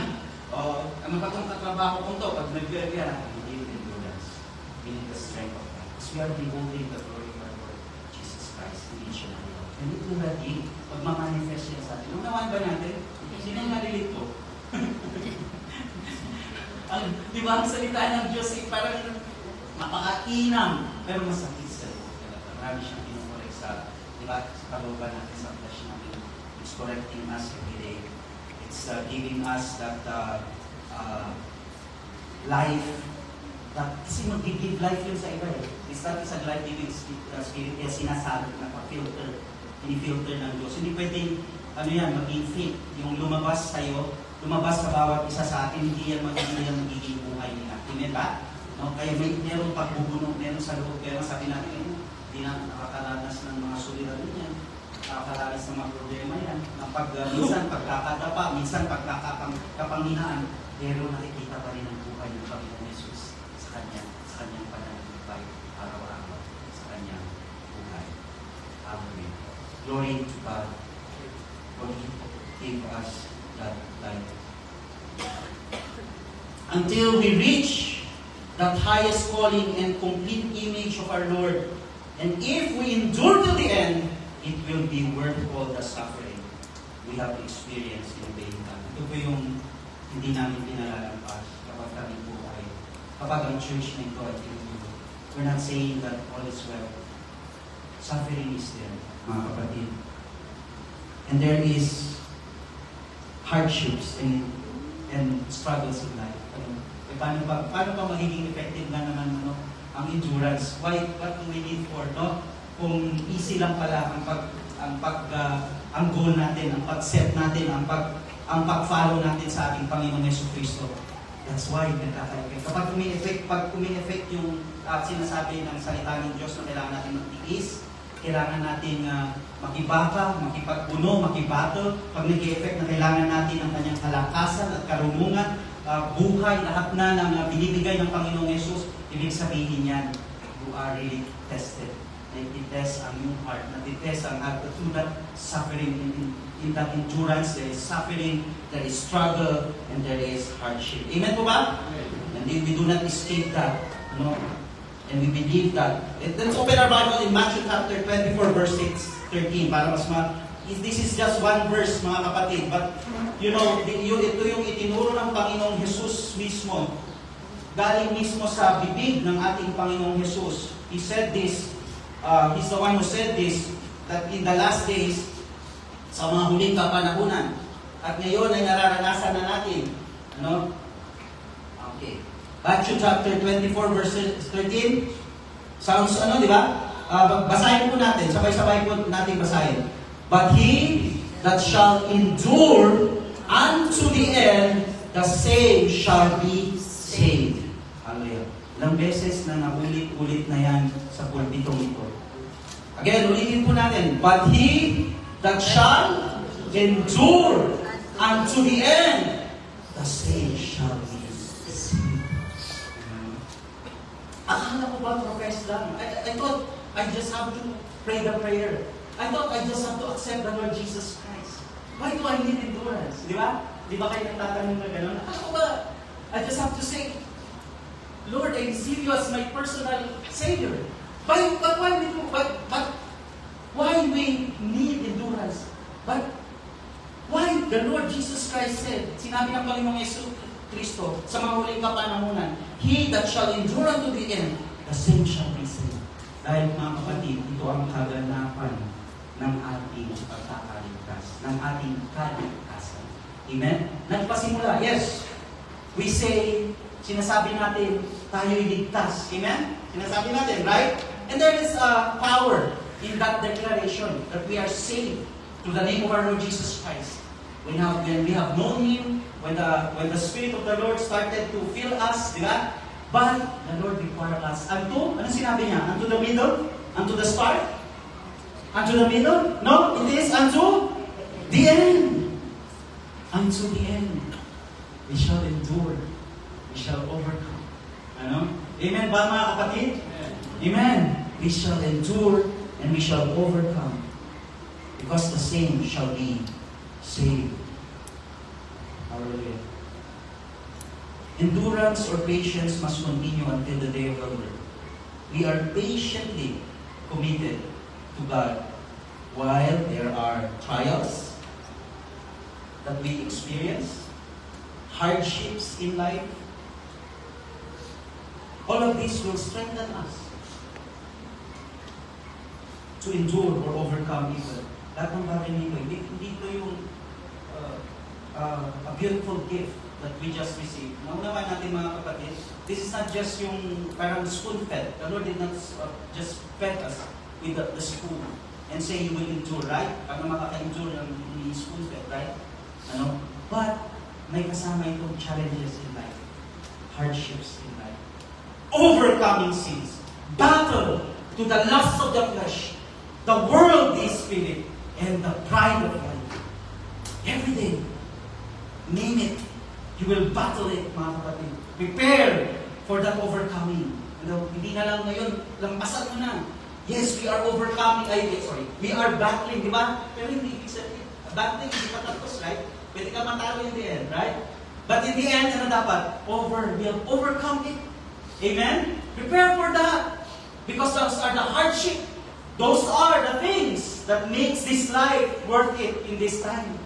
Ano ba itong katrabaho kong to? Pag nag-gaya, we need endurance. We need the strength of God. Because we are beholding the glory of our Lord Jesus Christ in each and every one. And it will be, pag ma-manifest yan sa atin. Unawaan ba natin? Sino yung nalilit ko? Di ba ang salita ng Diyos ay parang napakainam, pero masakit sa iyo. Marami siyang kinukorek sa, di ba, sa kalooban natin, sa flesh natin. It's correcting us every day. It's giving us that life, kasi mag-give life yun sa iba eh. It's not isang life-giving spirit, kaya sinasabi na pa-filter, pinifilter ng Diyos. Hindi pwedeng, maging fake, yung lumabas sa'yo, lumabas sa bawat isa sa atin, hindi yan magiging buhay nila. Amen ba? No? Kaya meron pagbubuno, meron sa loob, pero sabi natin, hindi na nakakaranas ng mga suliranin yan, nakakaranas ng mga problema yan, minsan pagkakadapa, minsan pagkakapanghinaan, pero nakikita pa rin ang buhay ng Panginoon Jesus sa kanyang pananagumpay, araw-araw, sa kanyang buhay. Amen. Glory to God. God give us that life. Until we reach that highest calling and complete image of our Lord. And if we endure to the end, it will be worth all the suffering we have experienced in obeying God. Ito po yung hindi namin pinalalampas kapag kami po ay, kapag ang church na ito ay tinuturo. We're not saying that all is well. Suffering is there, mga kapatid. And there is hardships and struggles in life. Paano pa magiging effective na naman ang endurance? What do we need for, no? Kung easy lang pala ang goal natin, ang pag-set natin, ang pag-follow natin sa ating Panginoong Jesucristo. That's why nagkaka-effect. Kapag umi-effect yung sinasabi ng salita ng Diyos na kailangan natin magtiis, kailangan natin makibaka, makipagpuno, makibattle. Pag nag-effect na kailangan natin ang kanyang kalakasan at karunungan, buhay, lahat na ng binibigay ng Panginoong Yesus, ibig sabihin yan, you are really tested. Nag-test ang iyong heart, nag-test ang heart through that suffering, in that endurance, there is suffering, there is struggle, and there is hardship. Amen po ba? Amen. And we do not escape that. No? And we believe that. Let's open our Bible in Matthew chapter 24, verse 13, para mas this is just one verse, mga kapatid. But, ito yung itinuro ng Panginoong Jesus mismo. Galing mismo sa bibig ng ating Panginoong Jesus. He said this, He's the one who said this, that in the last days, sa mga huling kapanahunan, at ngayon ay nararanasan na natin, Okay. Matthew chapter 24 verse 13. Sounds di ba? Basahin po natin. Sabay-sabay po natin basahin. But he that shall endure unto the end, the same shall be saved. Hallelujah. Ilang beses na naulit-ulit na yan sa pulpitong ito. Again, ulitin po natin. But he that shall endure unto the end, the same shall be saved. Akala ko ba profess lang? I thought I just have to pray the prayer. I thought I just have to accept the Lord Jesus Christ. Why do I need endurance? Di ba? Di ba kayo nagtatanong na gano'n? Akala ko ba, I just have to say, Lord, I receive you as my personal Savior. But why we need endurance? But why the Lord Jesus Christ said, sinabi ng Panginoong Yesu Kristo sa mga huling kapanahunan, he that shall endure unto the end, the same shall be saved. Dahil mga kapatid, ito ang kaganapan ng ating pagkakaligtas, ng ating kaligtasan. Amen? Nagpasimula, yes. We say, sinasabi natin, tayo'y ligtas. Amen? Sinasabi natin, right? And there is a power in that declaration that we are saved through the name of our Lord Jesus Christ. When we have known Him, when the Spirit of the Lord started to fill us, di ba? But the Lord required us unto, ano sinabi niya? Unto the middle? Unto the start? Unto the middle? No, it is unto the end. Unto the end. We shall endure. We shall overcome. Ano? Amen ba mga kapatid? Amen. We shall endure and we shall overcome. Because the same shall be saved. Hallelujah. Endurance or patience must continue until the day of the Lord. We are patiently committed to God while there are trials that we experience, hardships in life. All of this will strengthen us to endure or overcome evil. Lahat ng bagay nito, hindi ito yung a beautiful gift that we just received. Naunawan natin mga kapatid, this is not just yung parang spoon-fed. The Lord did not just fed us with the spoon and say you will endure, right? Pag makaka-endure yung spoon-fed, right? But may kasama itong challenges in life, hardships in life, overcoming sins, battle to the lust of the flesh, the worldly spirit, and the pride of life. Every day, name it, you will battle it, mga kapatid. Prepare for that overcoming. Hindi na lang ngayon, lampasan mo na. Yes, we are overcoming, we are battling, di ba? Pero hindi ibig sabihin, battling, hindi pa tapos, right? Pwede ka matalo in the end, right? But in the end, ano dapat? We have overcome it. Amen? Prepare for that. Because those are the hardship. Those are the things that makes this life worth it in this time.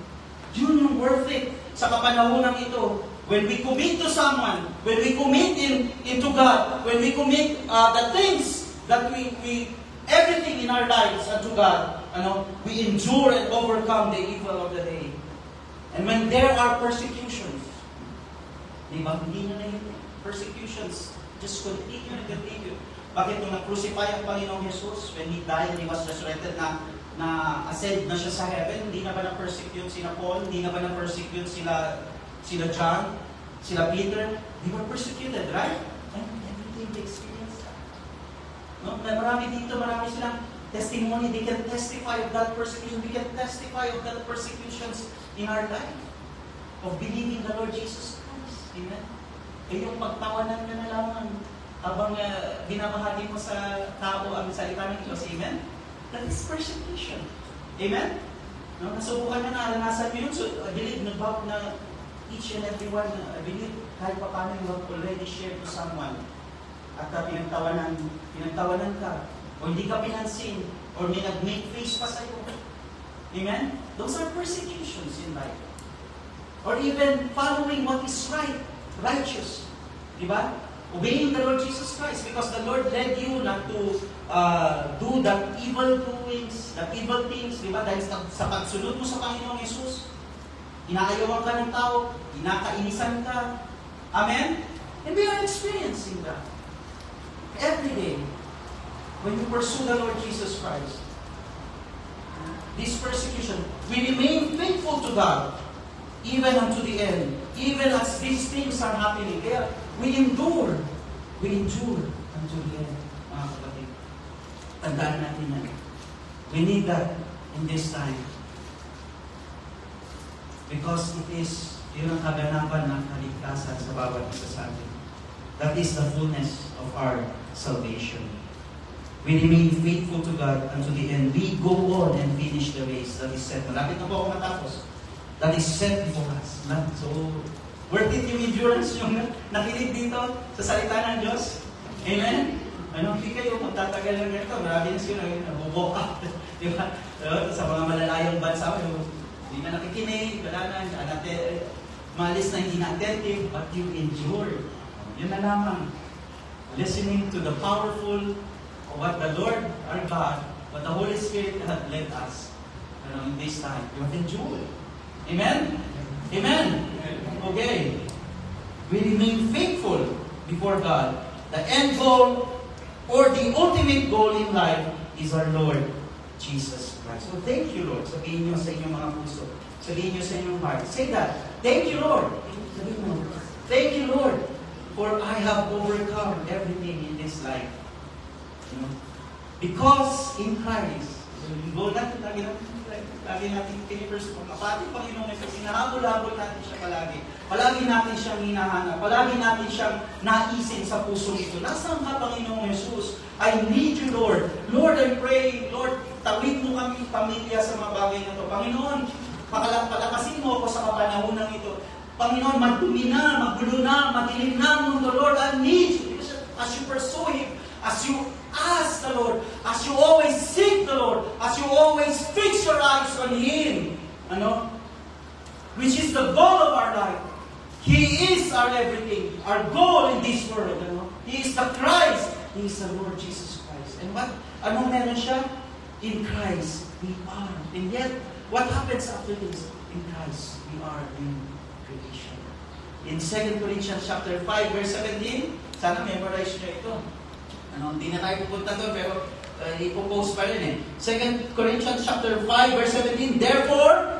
Yun yung worth it sa kapanahonang ito. When we commit to someone, when we commit into God, when we commit the things that we everything in our lives unto God, we endure and overcome the evil of the day. And when there are persecutions, di ba, hindi na yun. Persecutions just continue and continue. Bakit nung na-crucify ang Panginoong Jesus, when He died and He was resurrected, na ascend na siya sa heaven, hindi na ba na-persecute sila Paul? Hindi na ba na-persecute sila John? Sila Peter? They were persecuted, right? And everything they experienced that. No? Marami silang testimony. They can testify of that persecution. We can testify of that persecutions in our life. Of believing the Lord Jesus Christ. Amen? Yung pagtawanan na lamang habang binabahagi mo sa tao ang salita ng Diyos. Amen? That is persecution. Amen? No? Nasubukan na naranasan mo yun. So, I believe, na each and every one, I believe, kahit pa paano you have already shared to someone at pinagtawanan ka, o hindi ka pinansin, or may nag-make face pa sa'yo. Amen? Those are persecutions in life. Or even following what is right, righteous. Diba? Obeying the Lord Jesus Christ because the Lord led you not to do the evil doings, the evil things, di ba? Dahil sa pagsunod mo sa Panginoong Jesus, inaayawan ka ng tao, inakainisan ka. Amen? And we are experiencing that every day when we pursue the Lord Jesus Christ. This persecution, we remain faithful to God even unto the end, even as these things are happening. Kaya we endure unto the end, mga kapatid. Tandaan natin yan. We need that in this time. Because it is, yun ang kaganapan ng kaligtasan sa bawat isa sa atin. That is the fullness of our salvation. We remain faithful to God unto the end. We go on and finish the race that is set. Malapit na po ako matapos. That is set before us. So, worth it yung endurance yung nakinig dito sa salita ng Diyos. Amen? Hindi kayo magtatagal ng ganito. Marami na sila nabubook up. Di ba? Sa mga malalayong bansa, hindi na nakikinig, wala na, malis na hindi na attentive, but you endure. Yun na lamang. Listening to the powerful what the Lord, our God, what the Holy Spirit had led us in this time. You have endured. Amen? Amen? Okay. We remain faithful before God. The end goal or the ultimate goal in life is our Lord Jesus Christ. So thank you, Lord. Sabihin niyo sa inyong mga puso. Sabihin niyo sa inyong heart. Say that. Thank you, Lord. Sabihin mo. Thank you, Lord, for I have overcome everything in this life. You know? Because in Christ, lagi natin pinipers mo, kapatid Panginoon Yesus, hinahabol-habol natin siya palagi. Palagi natin siyang hinahanap. Palagi natin siyang naisin sa puso nito. Nasaan ka, Panginoong Yesus? I need you, Lord. Lord, I pray, Lord, tawid mo kami pamilya sa mga bagay na ito. Panginoon, palakasin mo ako sa kapanahonan ito. Panginoon, madumi na, magulo na, madilim na ang mundo. Lord, I need you. As you pursue Him, as you ask the Lord, as you always seek the Lord, as you always fix your eyes on Him, which is the goal of our life. He is our everything, our goal in this world. He is the Christ. He is the Lord Jesus Christ. And anong meron siya? In Christ, we are. And yet, what happens after this? In Christ, we are new creation. In 2 Corinthians chapter 5, verse 17, sana memorize nyo ito. Hindi na tayo pupunta doon, pero ipopost pa rin 2 Corinthians chapter 5, verse 17, therefore,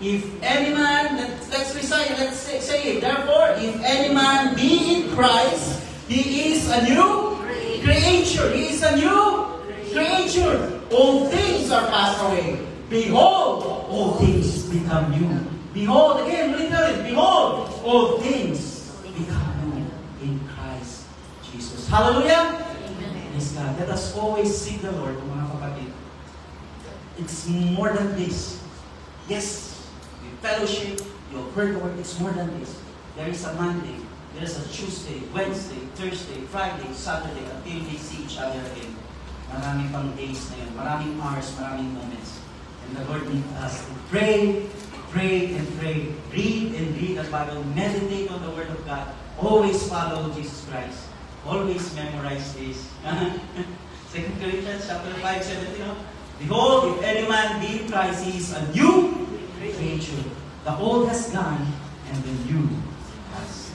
if any man, let's recite, let's say it, therefore, if any man be in Christ, he is a new creature. He is a new creature. All things are passed away. Behold, all things become new. Behold, again, literally, behold, all things become new in Christ Jesus. Hallelujah! Yes, God. Let us always seek the Lord, mga kapatid. It's more than this. Yes, we fellowship, you've heard the word, it's more than this. There is a Monday, there is a Tuesday, Wednesday, Thursday, Friday, Saturday, until we see each other again. Maraming pang days na yun, maraming hours, maraming moments. And the Lord needs us to pray, pray, and pray. Read and read the Bible. Meditate on the Word of God. Always follow Jesus Christ. Always memorize this. 2 Corinthians chapter 5, 17. Behold, if any man be in Christ, he is a new creature. The old has gone, and the new has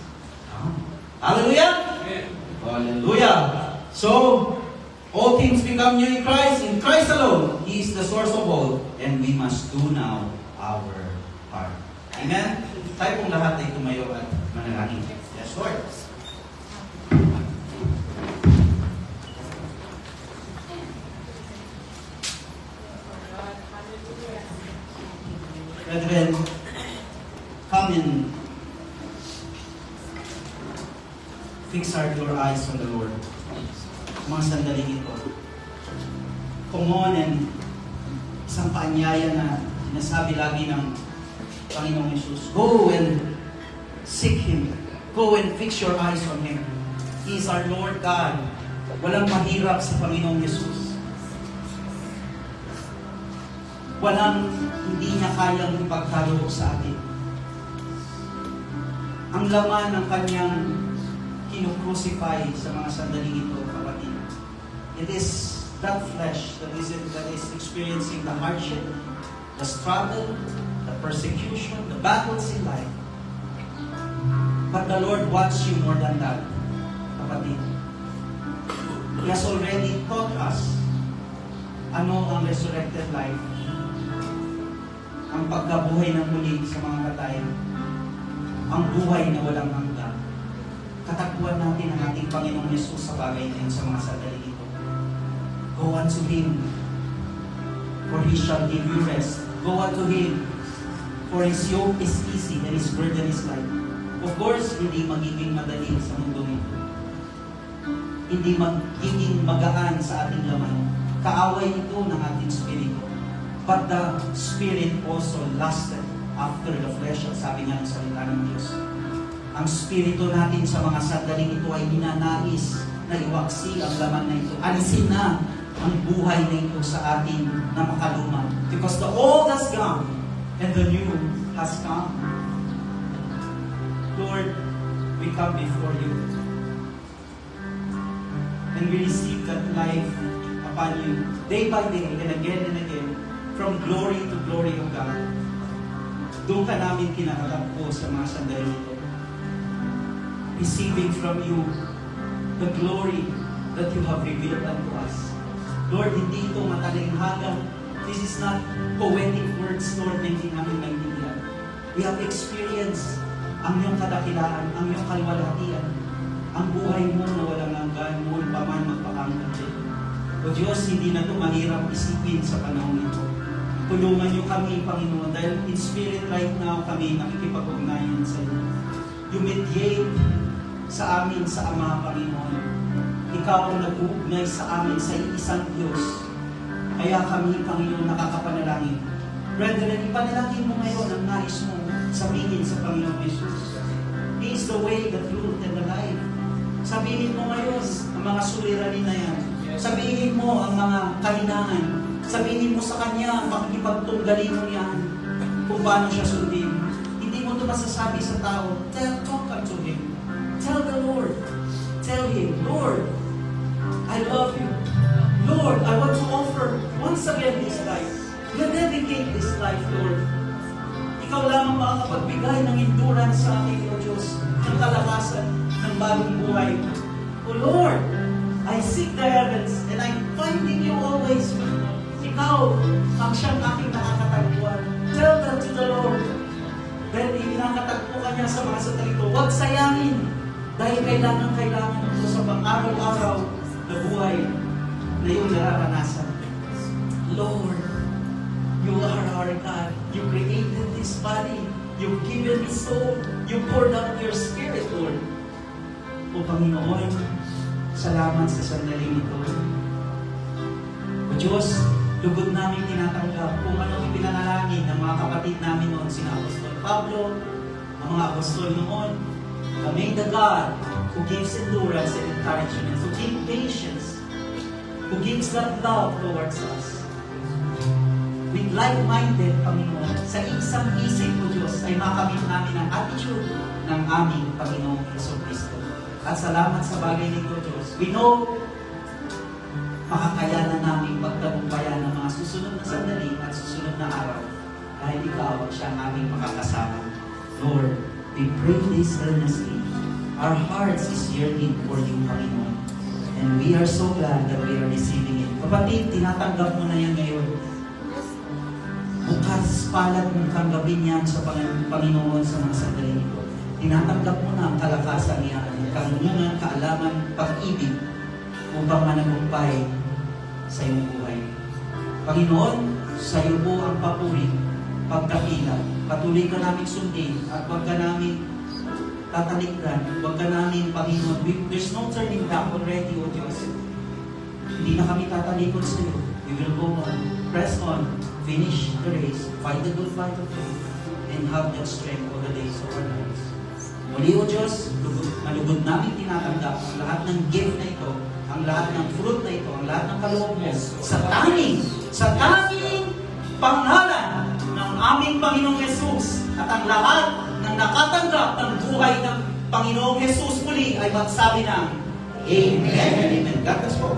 come. Hallelujah! Amen. Hallelujah! So, all things become new in Christ. In Christ alone, He is the source of all, and we must do now our part. Amen? Tayo pong lahat ay tumayo at manalangin. Yes, Lord. Brethren, come and fix your eyes on the Lord. Mga sandaling ito. Come on and isang paanyaya na sinasabi lagi ng Panginoong Yesus. Go and seek Him. Go and fix your eyes on Him. He is our Lord God. Walang mahirap sa Panginoong Yesus. Walang hindi niya kayang ipagkaloob sa atin. Ang laman ng kanyang kinukrucify sa mga sandaling ito, kapatid. It is that flesh that is experiencing the hardship, the struggle, the persecution, the battles in life. But the Lord wants you more than that. kapatid. He has already taught us ano ang resurrected life, ang pagkabuhay ng muli sa mga patay, ang buhay na walang hanggan. Katakbuhan natin ang ating Panginoong Yesus sa bagay na yun sa mga sandali ito. Go unto Him, for He shall give you rest. Go unto Him, for His yoke is easy and His burden is light. Of course, hindi magiging madali sa mundong ito. Hindi magiging magaan sa ating laman. Kaaway ito ng ating spirito. But the Spirit also lasted after the flesh, ang sabi nga ng salita ng Diyos. Ang spirito natin sa mga sandaling ito ay ninanais na iwaksi ang laman na ito. Alisin na ang buhay na ito sa atin na makaluma. Because the old has gone and the new has come. Lord, we come before you. And we receive that life upon you, day by day, and again, from glory to glory of God. Doon ka namin kinakatagpo sa mga sandali ito. Receiving from you the glory that you have revealed unto us. Lord, hindi ito matalinghaga. This is not poetic words, Lord, na hindi namin maintindihan. We have experienced ang iyong kadakilaan, ang iyong kalwalhatian, ang buhay mo na walang hanggan, mo pa man magpakanggan. O Diyos, hindi na ito mahirap isipin sa panahon ito. Tulungan niyo kami, Panginoon, dahil in spirit right now kami nakikipag-ugnayan sa iyo. You mediate sa amin sa Ama, Panginoon. Ikaw ang nag-uugnay sa amin sa isang Diyos. Kaya kami, Panginoon, nakakapanalangin. Brethren, ipanalangin mo ngayon ang nais mo sabihin sa Panginoon Jesus. He is the way, the truth, and the life. Sabihin mo ngayon ang mga suliranin na yan. Sabihin mo ang mga kahinangan. Sabihin mo sa Kanya ang makikipagtunggalin mo yan kung paano siya sundin. Hindi mo ito masasabi sa tao. Talk unto Him. Tell the Lord. Tell Him, Lord, I love you. Lord, I want to offer once again this life. Rededicate this life, Lord. Ikaw lamang makakapagbigay ng endurance sa akin, O Diyos, ng kalakasan, ng bagong buhay. O Lord, I seek the heavens and I'm finding you always. Ikaw ang siyang aking nakakatagpuan. Tell that to the Lord. Dahil ikinakatagpo ka niya sa mga satalito, huwag sayangin. Dahil kailangan ito sa pang-araw-araw na buhay na iyong nararanasan. Lord, you are our God. You created this body. You've given me soul. You poured out your spirit, Lord. O Panginoon, salamat sa sandaling ito. O Diyos, lugod namin tinatanggap kung anong ipinanalangin ng mga kapatid namin noon, sina Apostol Pablo, ang mga apostol noon. May the God who gives endurance and encouragement, who gives patience, who gives that love towards us. With like-minded, Panginoon, sa isang isip mo, Diyos, ay makamit namin ang attitude ng aming Panginoong Jesucristo. At salamat sa bagay nito, Diyos. We know, makakayanan namin pagtagumpayan ng mga susunod na sandali at susunod na araw dahil ikaw siya ang aming makakasama. Lord, we pray this earnestly. Our hearts is yearning for you, Panginoon. And we are so glad that we are receiving it. Kapatid, tinatanggap mo na yan ngayon. Bukas palad mong tanggapin yan sa Panginoon sa mga sandali ito. Tinatanggap mo na ang kalakasan niya, kamunungan, kaalaman, pag-ibig upang managumpay sa iyong buhay. Panginoon, sa iyo po ang papuri, pagkakila. Patuloy ka namin sundin at huwag ka namin tatalikdan. Huwag ka namin, Panginoon. There's no turning back already, O Diyos. Hindi na kami tatalikod sa iyo. We will go on, press on, finish the race, fight the good fight of faith, and have that strength all the days of our lives. Muli, O Diyos, malugod namin tinatanggap ang lahat ng gift na ito, ang lahat ng fruit na ito, ang lahat ng kaloob mo, sa tanging pangalan ng aming Panginoong Jesus, at ang lahat ng nakatanggap ng buhay ng Panginoong Jesus muli ay magsabi ng Amen. Amen. God bless po.